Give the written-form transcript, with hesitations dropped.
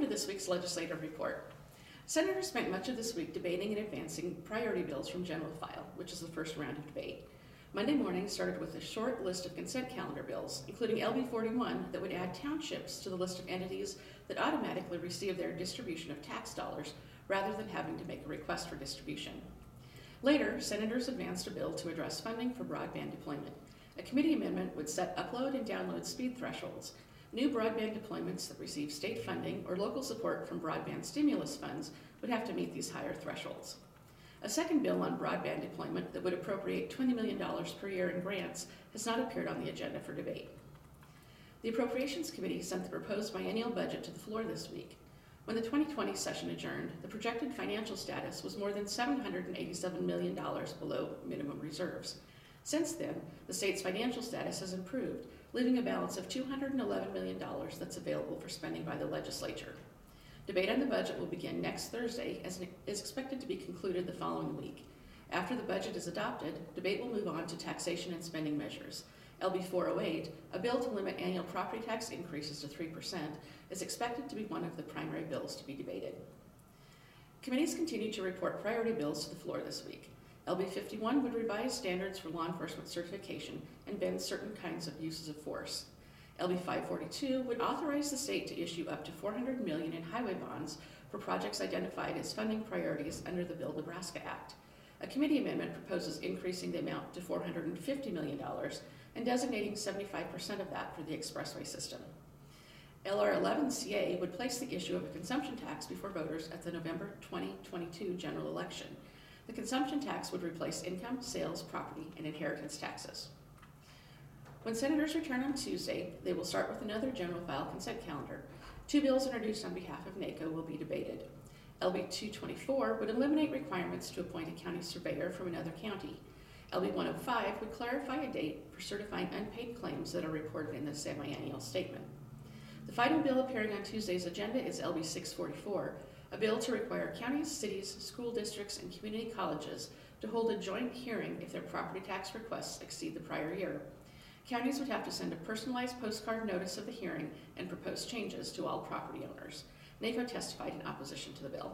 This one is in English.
Welcome to this week's legislative report. Senators spent much of this week debating and advancing priority bills from general file, which is the first round of debate. Monday morning started with a short list of consent calendar bills, including LB 41 that would add townships to the list of entities that automatically receive their distribution of tax dollars rather than having to make a request for distribution. Later, senators advanced a bill to address funding for broadband deployment. A committee amendment would set upload and download speed thresholds. New broadband deployments that receive state funding or local support from broadband stimulus funds would have to meet these higher thresholds. A second bill on broadband deployment that would appropriate $20 million per year in grants has not appeared on the agenda for debate. The Appropriations Committee sent the proposed biennial budget to the floor this week. When the 2020 session adjourned, the projected financial status was more than $787 million below minimum reserves. Since then, the state's financial status has improved, leaving a balance of $211 million that's available for spending by the legislature. Debate on the budget will begin next Thursday, as it is expected to be concluded the following week. After the budget is adopted, debate will move on to taxation and spending measures. LB 408, a bill to limit annual property tax increases to 3%, is expected to be one of the primary bills to be debated. Committees continue to report priority bills to the floor this week. LB 51 would revise standards for law enforcement certification and ban certain kinds of uses of force. LB 542 would authorize the state to issue up to $400 million in highway bonds for projects identified as funding priorities under the Build Nebraska Act. A committee amendment proposes increasing the amount to $450 million and designating 75% of that for the expressway system. LR 11CA would place the issue of a consumption tax before voters at the November 2022 general election. The consumption tax would replace income, sales, property, and inheritance taxes. When senators return on Tuesday, they will start with another general file consent calendar. Two bills introduced on behalf of NACO will be debated. LB 224 would eliminate requirements to appoint a county surveyor from another county. LB 105 would clarify a date for certifying unpaid claims that are reported in the semi-annual statement. The final bill appearing on Tuesday's agenda is LB 644, a bill to require counties, cities, school districts, and community colleges to hold a joint hearing if their property tax requests exceed the prior year. Counties would have to send a personalized postcard notice of the hearing and propose changes to all property owners. NACO testified in opposition to the bill.